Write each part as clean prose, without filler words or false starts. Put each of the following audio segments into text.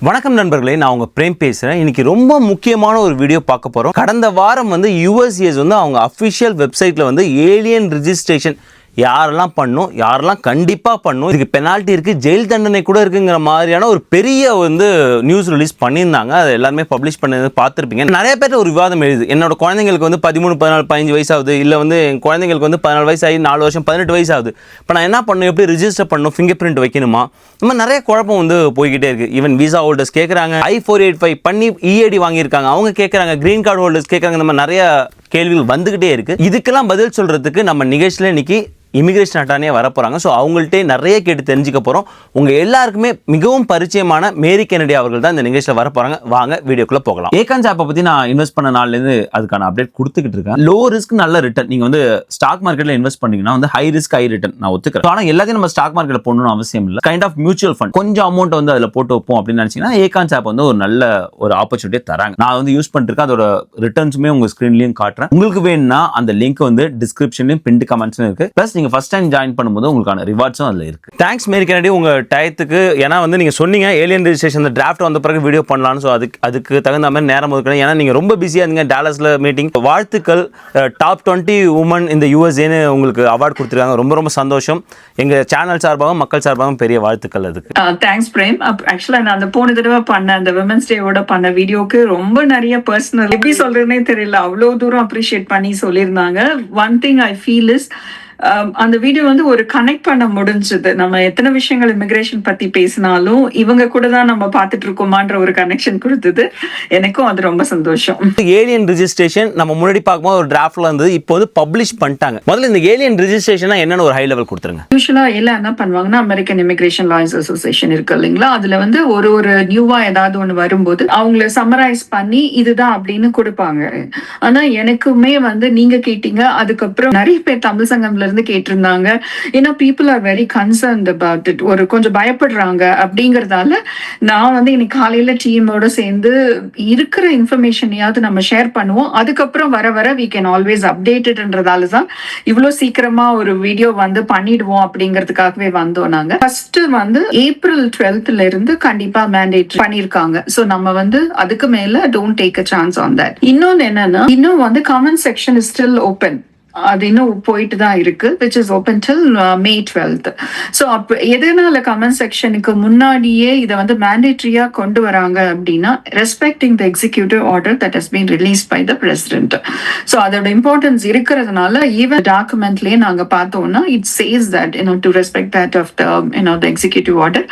வணக்கம் நண்பர்களே, நான் உங்க பிரேம் பேசுறேன். இன்னைக்கு ரொம்ப முக்கியமான ஒரு வீடியோ பார்க்க போறோம். கடந்த வாரம் USCIS அவங்க அஃபிஷியல் வெப்சைட்ல ஏலியன் ரெஜிஸ்ட்ரேஷன் யாரெல்லாம் பண்ணும், யாரெல்லாம் கண்டிப்பா பண்ணும், இதுக்கு பெனால்ட்டி இருக்கு, ஜெயில் தண்டனை கூட இருக்குங்கிற மாதிரியான ஒரு பெரிய நியூஸ் ரிலீஸ் பண்ணியிருந்தாங்க. அதை எல்லாருமே பப்ளிஷ் பண்ணது பார்த்துருப்பீங்க. நிறைய பேர் ஒரு விவாதம் எழுது, என்னோட குழந்தைங்களுக்கு 13, 14, 15 வயசு ஆகுது, இல்லை என் குழந்தைங்களுக்கு 14 வயசு ஆகி 4 வருஷம் 18 வயசு ஆகுது. இப்போ நான் என்ன பண்ணணும், எப்படி ரிஜிஸ்டர் பண்ணணும், ஃபிங்கர் பிரிண்ட் வைக்கணுமா, இந்த மாதிரி நிறைய குழப்பம் போய்கிட்டே இருக்கு. ஈவன் விசா ஹோல்டர்ஸ் கேட்குறாங்க, I-485 பண்ணி EAD வாங்கியிருக்காங்க, அவங்க கேட்குறாங்க, கிரீன் கார்டு ஹோல்டர்ஸ் கேட்குறாங்க. இந்த மாதிரி நிறைய கேள்விகள் வந்துகிட்டே இருக்கு. இதுக்கெல்லாம் பதில் சொல்றதுக்கு நம்ம நிகழ்ச்சியில் இன்னைக்கு இமிகிரேஷன் அட்டானியே வர போகிறாங்க. ஸோ அவங்கள்ட்டே நிறைய கேட்டு தெரிஞ்சுக்க போகிறோம். உங்கள் எல்லாருக்குமே மிகவும் பரிச்சயமான மேரி கென்னடி அவர்கள் தான் இந்த நிகழ்ச்சியில் வர போகிறாங்க. வாங்க வீடியோக்குள்ளே போகலாம். ஏகான்ஸ் ஆப்பை பற்றி நான் இன்வெஸ்ட் பண்ண நாள்லேருந்து அதுக்கான அப்டேட் கொடுத்துக்கிட்டு இருக்கேன். லோ ரிஸ்க் நல்ல ரிட்டர்ன். நீங்கள் ஸ்டாக் மார்க்கெட்டில் இன்வெஸ்ட் பண்ணீங்கன்னா ஹை ரிஸ்க் ஹை ரிட்டர்ன் நான் ஒத்துக்கிறேன். ஆனால் எல்லாத்தையும் நம்ம ஸ்டாக் மார்க்கெட்டில் போடணும்னு அவசியம் இல்லை. கைண்ட் ஆஃப் மியூச்சுவல் ஃபண்ட் கொஞ்சம் அமௌண்ட் அதில் போட்டு வைப்போம் அப்படின்னு நினச்சிங்கன்னா ஏகான்ஸ் ஆப் ஒரு நல்ல ஒரு ஆப்பர்ச்சுனிட்டியை தராங்க. நான் யூஸ் பண்ணிருக்கேன். அதோட ரிட்டர்ன்ஸுமே உங்கள் ஸ்க்ரீன்லையும் காட்டுறேன். உங்களுக்கு வேணும்னா அந்த லிங்க் டிஸ்கிரிப்ஷன்லையும் பின் கமெண்ட்ஸ்லையும் இருக்கு. ப்ளஸ் நீங்கள் ஃபர்ஸ்ட் டைம் ஜாயின் பண்ணும்போது உங்களுக்கான ரிவார்ட்ஸும் அதில் இருக்கு. தேங்க்ஸ் மேரி கென்னடி உங்க டயத்துக்கு. ஏன்னா நீங்க சொன்னீங்க ஏலியன் ரெஜிஸ்ட்ரேஷன் டிராஃப்ட் வந்த பிறகு வீடியோ பண்ணலாம்னு. ஸோ அதுக்கு தகுந்த மாதிரி நேரம் ஒதுக்கணும். ஏன்னா நீங்க ரொம்ப பிஸியா இருந்தீங்க டாலஸ்ல மீட்டிங். வாழ்த்துக்கள். டாப் 20 உமன் இந்த USAன்னு உங்களுக்கு அவார்ட் கொடுத்துருக்காங்க. ரொம்ப ரொம்ப சந்தோஷம். எங்க சேனல் சார்பாகவும் மக்கள் சார்பாகவும் பெரிய வாழ்த்துக்கள். அதுக்கு தேங்க்ஸ் பிரேம். ஆக்சுவலா நான் அந்த போன தடவை பண்ண அந்த விமன்ஸ் டேவோட பண்ண வீடியோக்கு ரொம்ப நிறைய பர்சனல் எப்படி சொல்றதுனே தெரியல, அவ்வளவு தூரம் அப்ரிஷியேட் பண்ணி சொல்லியிருந்தாங்க. One thing I feel is அந்த வீடியோ ஒரு கனெக்ட் பண்ண முடிஞ்சது. நம்ம எத்தனை விஷயங்கள் இமிகிரேஷன் பத்தி பேசினாலும் இவங்க கூட தான் நம்ம பார்த்துட்டு இருக்கோமான்ற ஒரு கனெக்ஷன் கொடுத்தது. எனக்கும் அது ரொம்ப சந்தோஷம். ஏலியன் ரெஜிஸ்ட்ரேஷன் நம்ம முன்னாடி பார்க்கும்போது ஒரு டிராஃப்ட்ல இருந்தது, இப்போ பப்ளிஷ் பண்ணிட்டாங்க. முதல்ல இந்த ஏலியன் ரெஜிஸ்ட்ரேஷன் என்னன்னு ஒரு ஹை லெவல் கொடுத்துருங்க. யூஸ்வலா எல்லாம் என்ன பண்ணுவாங்கன்னா, அமெரிக்கன் இமிகிரேஷன் லாயர்ஸ் அசோசியேஷன் இருக்கு இல்லைங்களா, அதுல ஒரு நியூவா ஏதாவது ஒண்ணு வரும்போது அவங்கள சம்மரைஸ் பண்ணி இதுதான் அப்படின்னு கொடுப்பாங்க. ஆனா எனக்குமே நீங்க கேட்டீங்க, அதுக்கப்புறம் நிறைய பேர் தமிழ் சங்கம்ல இருந்து கேட்டிருந்தாங்க. ஏன்னா people are very concerned about it. கொஞ்சம் பயப்படுறாங்க அப்படிங்கறதால நான் இன்னைக்கு காலையில டீமோட சேர்ந்து இருக்கிற இன்ஃபர்மேஷனையாவது நம்ம ஷேர் பண்ணுவோம். அதுக்கப்புறம் வர வர we can always update itன்றதால தான் இவ்வளவு சீக்கிரமா ஒரு வீடியோ பண்ணிடுவோம் அப்படிங்கிறதுக்காகவே வந்தோம். நாங்க ஃபர்ஸ்ட் ஏப்ரல் 12th இருந்து கண்டிப்பா மேண்டேட் பண்ணிருக்காங்க. சோ நம்ம அதுக்கு மேல don't take a chance on that. இன்னொன்னு என்னன்னா, இன்னும் comment section is still open. அது இன்னும் போயிட்டு தான் இருக்கு, which is open till May 12th. So அப்போ எதனால கமெண்ட் செக்ஷனுக்கு முன்னாடியே இதை மேண்டேட்ரியா கொண்டு வராங்க அப்படின்னா, respecting the executive order that has been release by the president. So அதோட இம்பார்ட்டன்ஸ் இருக்கிறதுனால ஈவன் டாக்குமெண்ட்லயே நாங்க பார்த்தோம்னா it says that to respect that of the executive order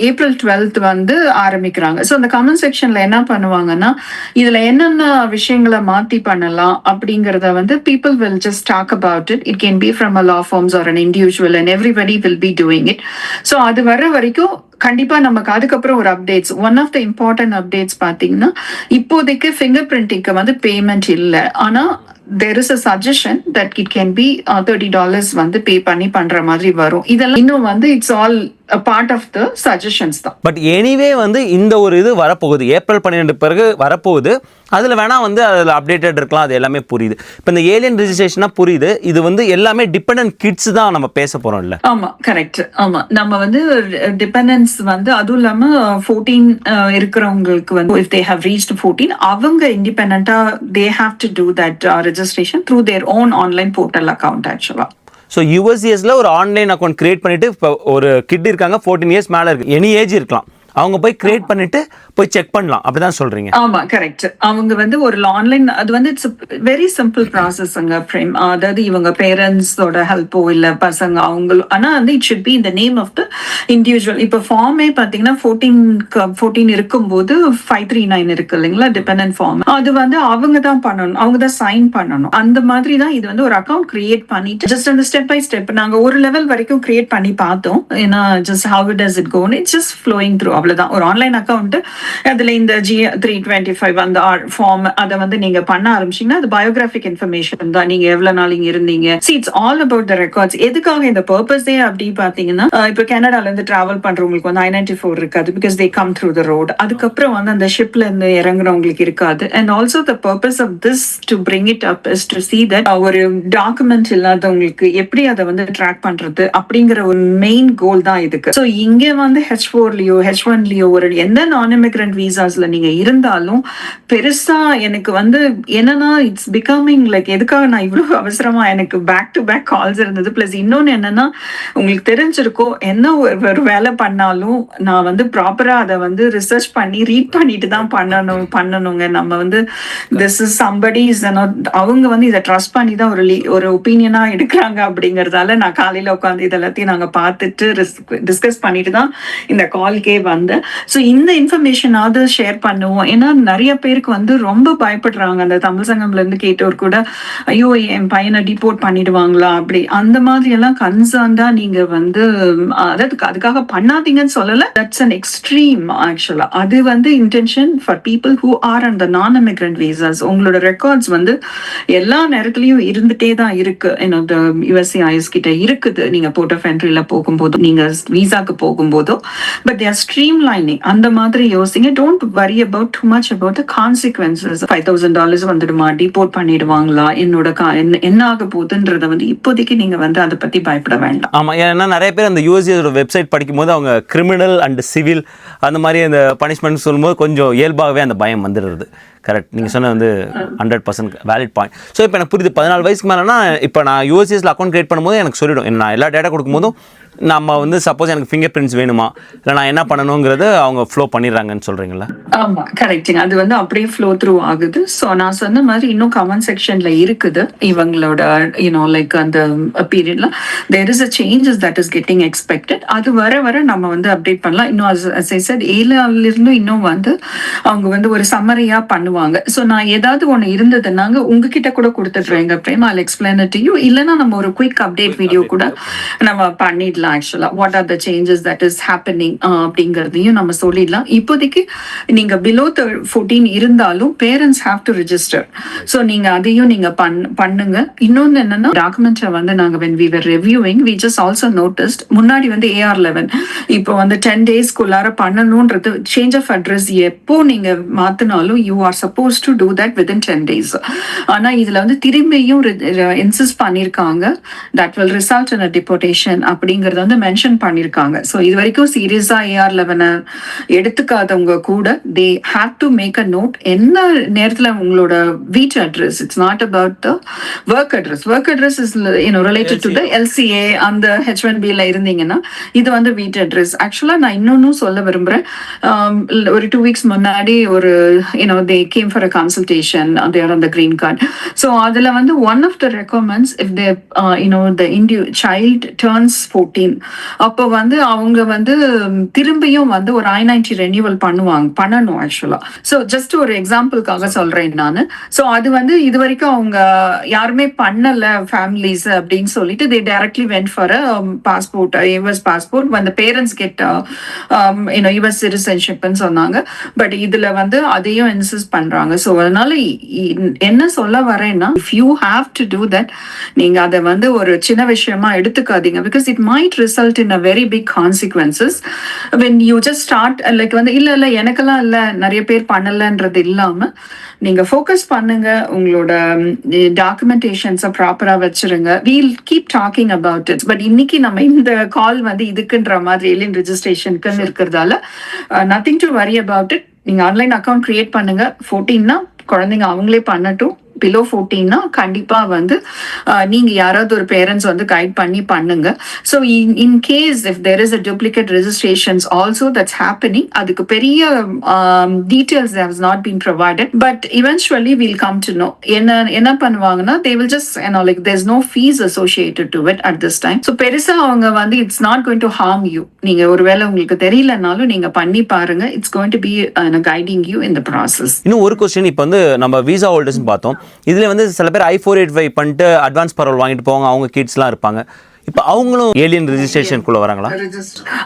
April 12th ஆரம்பிக்கிறாங்க. ஸோ அந்த கமெண்ட் செக்ஷன்ல என்ன பண்ணுவாங்கன்னா, இதுல என்னென்ன விஷயங்களை மாத்தி பண்ணலாம் அப்படிங்கறத people will just talk about it. It can be from a law firms or an individual and everybody will be doing it. So அது வர வரைக்கும் கண்டிப்பா நமக்கு அதுக்கப்புறம் ஒரு updates. One of the important updates பாத்தீங்கன்னா, இப்போதைக்கு ஃபிங்கர் பிரிண்டிங்க்கு பேமெண்ட் இல்லை. ஆனா there is a suggestion that it can be $30 பே பண்ணி பண்ற மாதிரி வரும். இதெல்லாம் இன்னும் it's all a part of the suggestions தான். பட் எனிவே இந்த ஒரு இது வரப்போகுது, ஏப்ரல் 12 பிறகு வரப்போகுது. அதுல வேணா அதுல அப்டேட்டட் இருக்கலாம். அது எல்லாமே புரியுது. இப்போ இந்த ஏலியன் ரெஜிஸ்ட்ரேஷனா புரியுது. இது எல்லாமே டிபெண்டன்ட் கிட்ஸ் தான் நம்ம பேச போறோம் இல்ல? ஆமா, கரெக்ட். ஆமா, நம்ம டிபெண்டன்ஸ் அதுவும் இல்லாம 14 இருக்கிறவங்களுக்கு if they have reached 14, அவங்க இண்டிபெண்டன்ட்டா they have to do that registration through their own online portal account actually. So USCISல ஒரு ஆன்லைன் அக்கௌண்ட் கிரியேட் பண்ணிட்டு, இப்போ ஒரு கிட் இருக்காங்க 14 இயர்ஸ் மேலே இருக்கு, எனி ஏஜ் இருக்கலாம், அவங்க போய் கிரியேட் பண்ணிட்டு போய் செக் பண்ணலாம். அப்படிதான் சொல்றீங்க? ஆமா, கரெக்ட். அவங்க ஒரு ஆன்லைன், அது இட்ஸ் வெரி சிம்பிள் ப்ராசஸ்ங்க பிரேம். அதாவது இவங்க பேரண்ட்ஸோட ஹெல்ப்போ இல்ல பசங்க அவங்க, ஆனா இட் ஷுட் பி இந்த நேம் ஆஃப் த இண்டிவிஜுவல். இப்ப ஃபார்மே பாத்தீங்கன்னா 14 இருக்கும்போது 539 இருக்கு இல்லைங்களா, டிபெண்டன்ட் ஃபார்ம். அது அவங்க தான் பண்ணணும், அவங்க தான் சைன் பண்ணணும். அந்த மாதிரி தான் இது ஒரு அக்கௌண்ட் கிரியேட் பண்ணிட்டு ஜஸ்ட் அந்த ஸ்டெப் பை ஸ்டெப் நாங்க ஒரு லெவல் வரைக்கும் கிரியேட் பண்ணி பார்த்தோம். ஏன்னா just how does it gone, it's just flowing through. அவ்வளவுதான். ஒரு ஆன்லைன் அக்கௌண்ட், அதுல இந்த G325 அந்த ஃபார்ம் அதை நீங்க பண்ண ஆரம்பிச்சீங்கன்னா அது பயோகிராபிக் இன்ஃபர்மேஷன் தான். நீங்க எவ்வளவு நாள் இங்க இருந்தீங்க, it's all about the records. எதுக்காக இந்த பர்பஸே அப்படி பாத்தீங்கன்னா, இப்ப கனடால இருந்து டிராவல் பண்றவங்களுக்கு I-94 இருக்காது, because they come through the road. அதுக்கப்புறம் அந்த ஷிப்ல இருந்து இறங்குறவங்களுக்கு இருக்காது. And also the purpose of this to bring it up is to see that ஒரு டாக்குமெண்ட் இல்லாதவங்களுக்கு எப்படி அதை ட்ராக் பண்றது அப்படிங்கிற ஒரு மெயின் கோல் தான் இதுக்கு. ஸோ இங்க H4லயோ H1 H1லயோ ஒரு எந்த நான் இமிகிரண்ட் விசாஸ்ல நீங்க இருந்தாலும் பெருசா எனக்கு வந்து என்னன்னா இட்ஸ் பிகமிங் லைக் எதுக்காக நான் இவ்வளவு அவசரமா எனக்கு பேக் டு பேக் கால்ஸ் இருந்தது. பிளஸ் இன்னொன்னு என்னன்னா உங்களுக்கு தெரிஞ்சிருக்கோ என்ன ஒரு வேலை பண்ணாலும் நான் வந்து ப்ராப்பரா அதை வந்து ரிசர்ச் பண்ணி ரீட் பண்ணிட்டு தான் பண்ணணுங்க. நம்ம வந்து திஸ் இஸ் சம்படி இஸ் அவங்க வந்து இதை ட்ரஸ்ட் பண்ணி தான் ஒரு ஒப்பீனியனா எடுக்கிறாங்க அப்படிங்கறதால நான் காலையில உட்காந்து இதெல்லாத்தையும் நாங்க பார்த்துட்டு டிஸ்கஸ் பண்ணிட்டு தான் இந்த கால்கே வந்தேன். ஸோ இந்த இன்ஃபர்மேஷனாவது ஷேர் பண்ணுவோம். ஏன்னா நிறைய பேருக்கு வந்து ரொம்ப பயப்படுறாங்க. அந்த தமிழ் சங்கம்ல இருந்து கேட்டவர் கூட ஐயோ என் பையனை டிபோர்ட் பண்ணிடுவாங்களா அப்படி அந்த மாதிரி எல்லாம் கன்சர்ன்டா நீங்க வந்து அதுக்காக பண்ணாதீங்கன்னு சொல்லல. தட்ஸ் அன் எக்ஸ்ட்ரீம் ஆக்சுவலா. அது வந்து intention for people who are and the நான் இமிகிரண்ட் விசாஸ். உங்களோட ரெக்கார்ட்ஸ் வந்து எல்லா நேரத்துலயும் இருந்துட்டே தான் இருக்கு. என்னோட USCIS கிட்ட இருக்குது. நீங்க போர்ட் ஆஃப் என்ட்ரில போகும்போது நீங்க விசாக்கு போகும்போதோ பட் தேர் ஸ்ட்ரீம் லைனிங் அந்த மாதிரி யோசிங்க. Don't worry about too much about the consequences. $5,000 வந்துடுமா, டிபோர்ட் பண்ணிடுவாங்களா, என்னோட என்ன ஆக போகுதுன்றத வந்து இப்போதைக்கு நீங்க வந்து அதை பத்தி பயப்பட வேண்டாம். ஆமா, ஏன்னா நிறைய பேர் அந்த USCIS வெப்சைட் படிக்கும்போது அவங்க கிரிமினல் அண்ட் சிவில் அந்த மாதிரி அந்த பனிஷ்மெண்ட் சொல்லும்போது கொஞ்சம் இயல்பாகவே அந்த பயம் வந்துடுறது. கரெக்ட், நீங்கள் சொன்ன வந்து 100% வேலிட் பாயிண்ட். ஸோ இப்போ எனக்கு புரியுது, 14 வயசுக்கு மேலேனா இப்போ நான் USCISல அக்கௌண்ட் கிரியேட் பண்ணும்போது எனக்கு சொல்லிவிடும். நான் எல்லா டேட்டா கொடுக்கும்போதும் நம்ம வந்து சப்போஸ் எனக்கு ஃபிங்கர் பிரிண்ட்ஸ் வேணுமா இல்லை நான் என்ன பண்ணணுங்கிறத அவங்க ஃப்ளோ பண்ணிடுறாங்கன்னு சொல்கிறீங்களா? ஆமாம், கரெக்டுங்க. அது வந்து அப்படியே ஃப்ளோ த்ரூ ஆகுது. ஸோ நான் சொன்ன மாதிரி இன்னும் கமெண்ட் செக்ஷன்ல இருக்குது இவங்களோட லைக் அந்த பீரியட்ல there is a changes that is getting expected. அது வர நம்ம வந்து அப்டேட் பண்ணலாம். இன்னும் as I said, ஏழாவிலிருந்து இன்னும் வந்து அவங்க வந்து ஒரு சம்மரியா பண்ணுவாங்க. ஸோ நான் ஏதாவது ஒன்று இருந்ததுன்னாங்க உங்ககிட்ட கூட கொடுத்துட்றேங்க frame, I'll explain it to you. இல்லைன்னா நம்ம ஒரு குயிக் அப்டேட் வீடியோ கூட நம்ம பண்ணிடலாம். ஆக்சுவலா what are the changes that is happening அப்படிங்கறதையும் நம்ம சொல்லிடலாம். இப்போதைக்கு நீங்க பிலோ 14 இருந்தாலும் parents have to register. So நீங்க அதையும் நீங்க பண்ணுங்க. இன்னொன்னு என்னன்னா டாக்குமெண்ட்ஸை வந்து நாங்க when we were reviewing we just also noticed முன்னாடி வந்து AR11 இப்போ வந்து 10 daysக்குள்ளார பண்ணணும்ன்றது சேஞ்ச் ஆஃப் அட்ரஸ் எப்போ நீங்க மாத்தினாலும் you are supposed to do that within 10 days. ஆனா இதுல வந்து திரும்பியும் இன்சிஸ்ட் பண்ணிருக்காங்க that will result in a deportation அப்படிங்கறது வந்து மென்ஷன் பண்ணிருக்காங்க. ஸோ இது வரைக்கும் சீரியஸா AR11 எடுத்துக்காதவங்க கூட they have to make a note. என்ன நேரத்துல உங்களோட வீட்டு address, it's not about the work address. Work address is related to the LCA அந்த H1Bல இருந்தீங்கன்னா இது வந்து வீட்டு அட்ரஸ். ஆக்சுவலா நான் இன்னொன்னும் சொல்ல விரும்புறேன். ஒரு 2 weeks முன்னாடி ஒரு they came for a consultation, they are on the green card. So அதுல வந்து one of the requirements if they the child turns 14 அப்போ வந்து அவங்க வந்து திரும்பியும் வந்து ஒரு I-90 ரெனியூவல் பண்ணணும் ஆக்சுவலா. ஸோ ஜஸ்ட் ஒரு எக்ஸாம்பிளுக்காக சொல்றேன் நான். ஸோ அது வந்து இது வரைக்கும் அவங்க யாருமே பண்ணல ஃபேமிலிஸ் அப்படின்னு சொல்லிட்டு they directly went for a passport, US passport when the parents get US citizenship ன்னு சொன்னாங்க. பட் இதுல வந்து அதையும் இன்சிஸ்ட் பண்றாங்க. ஸோ அதனால என்ன சொல்ல வரேன்னா if you have to do that நீங்க அதை வந்து ஒரு சின்ன விஷயமா எடுத்துக்காதீங்க. because it might result in a very big consequences when you just start like வந்து இல்ல எனக்கெல்லாம் இல்ல நிறைய பேர் பண்ணலன்றது இல்லாம நீங்க ஃபோக்கஸ் பண்ணுங்க. உங்களோட டாக்குமெண்டேஷன்ஸை ப்ராப்பரா வச்சிருங்க. we'll keep talking about it. But இன்னைக்கு நம்ம இந்த கால் வந்து இதுக்குன்ற மாதிரி ஏலியன் ரெஜிஸ்ட்ரேஷனுக்குன்னு இருக்கிறதால nothing to worry about it. நீங்க ஆன்லைன் அக்கௌண்ட் கிரியேட் பண்ணுங்க. 14னா குழந்தைங்க அவங்களே பண்ணட்டும். பிலோ 14னா கண்டிப்பா வந்து நீங்க யாராவது ஒரு பேரண்ட்ஸ் வந்து கைட் பண்ணி பண்ணுங்க. So in case if there is a duplicate registrations also that's happening, அதுக்கு பெரிய details has not been provided. But eventually will come to know. என்ன பண்ணுவாங்கன்னா they will just like there is no fees associated to it at this time. So பெருசா அவங்க வந்து it's not going to harm you. நீங்க ஒருவேளை உங்களுக்கு தெரியலனாலும் நீங்க பண்ணி பாருங்க. It's going to be guiding you in the process. இன்னும் ஒரு கொஸ்டின், இப்போ வந்து நம்ம விசா ஹோல்டர்ஸ் பார்த்தோம். இதில் வந்து சில பேர் I-485 பண்ணிட்டு அட்வான்ஸ் பரோல் வாங்கிட்டு போவாங்க, அவங்க கிட்ஸ்லாம் இருப்பாங்க. இப்போ அவங்களும் ஏலியன் ரெஜிஸ்ட்ரேஷனுக்குள்ள வராங்களா?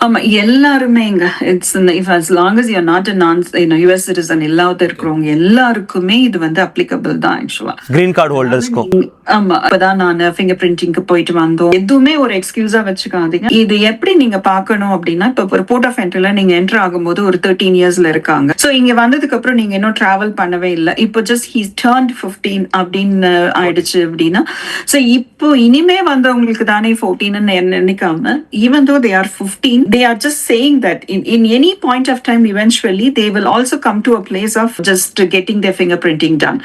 ஆமா, எல்லாருமே it's as long as you're not a US citizen இல்லாத இருக்கிறவங்க எல்லாருக்குமே இது வந்து அப்ளிகபிள் தான் ஆக்சுவலா. கிரீன் கார்டு ஹோல்டர்ஸ்க்கும். ஆமா, இப்பதான் நான் ஃபிங்கர் பிரிண்டிங்க்கு போயிட்டு வந்தோம். எதுவுமே ஒரு எக்ஸ்கியூஸா வச்சுக்காதீங்க. இது எப்படி நீங்க பாக்கணும் அப்படின்னா, இப்போ ஒரு போர்ட் ஆஃப் என்ட்ரில நீங்க என்டர் ஆகும்போது ஒரு 13 yearsல இருக்காங்க. சோ இங்க வந்ததுக்கு அப்புறம் நீங்க இன்னும் டிராவல் பண்ணவே இல்லை. இப்போ ஜஸ்ட் he's turned 15 அப்படின்னு ஆயிடுச்சு அப்படின்னா, சோ இப்போ இனிமே வந்தவங்களுக்கு தானே 14 நினைக்காம, even though they are 15, they are just saying that in any point of time eventually they will also come to a place of just getting their fingerprinting done.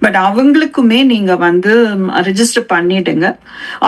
But அவங்களுக்குமே நீங்க வந்து ரெஜிஸ்டர் பண்ணிடுங்க,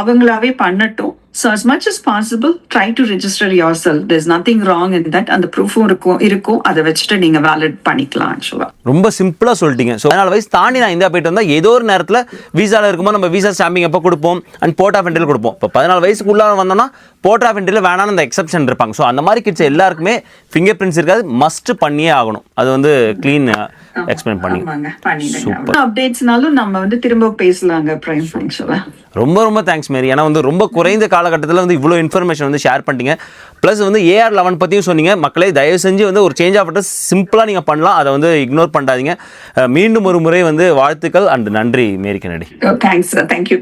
அவங்களாவே பண்ணட்டும். So as much as possible, try to register yourself. There's nothing wrong in that. அந்த ப்ரூஃபும் இருக்கும், அதை வச்சுட்டு நீங்க வேலிட் பண்ணிக்கலாம். ஆக்சுவலா ரொம்ப சிம்பிளா சொல்லிட்டீங்க. ஸோ 14 வயசு தாண்டி நான் இந்தியா போயிட்டு வந்தால் ஏதோ ஒரு நேரத்தில் விசாவில் இருக்கும்போது நம்ம விசா ஸ்டாம்பிங் எப்போ கொடுப்போம் அண்ட் போர்ட் ஆஃப் என்ட்ரியில் கொடுப்போம். இப்போ 14 வயசுக்குள்ளே வந்தோம்னா போர்ட் ஆஃப் என்ட்ரியில் வேணான்னு அந்த எக்ஸப்ஷன் இருப்பாங்க. ஸோ அந்த மாதிரி கிட்ஸ் எல்லாருக்குமே ஃபிங்கர் பிரிண்ட்ஸ் இருக்காது, மஸ்ட் பண்ணியே ஆகணும். அது வந்து க்ளீன் எக்ஸ்பிளைன் பண்ணி சூப்பர். அப்டேட்ஸ்னாலும் நம்ம வந்து திரும்ப பேசலாங்க பிரைம். ஆக்சுவலா ரொம்ப ரொம்ப தேங்க்ஸ் மேரி. ஏன்னா வந்து ரொம்ப குறைந்த காலகட்டத்தில் வந்து இவ்வளோ இன்ஃபர்மேஷன் வந்து ஷேர் பண்ணிட்டீங்க. ப்ளஸ் வந்து AR11 பற்றியும் சொன்னீங்க. மக்களே தயவு செஞ்சு வந்து ஒரு சேஞ்ச் ஆஃப் அட்ரஸ் சிம்பிளாக நீங்கள் பண்ணலாம், அதை வந்து இக்னோர் பண்ணாதீங்க. மீண்டும் ஒரு முறை வந்து வாழ்த்துக்கள் அண்ட் நன்றி மேரி கென்னடி. Thanks, thank you.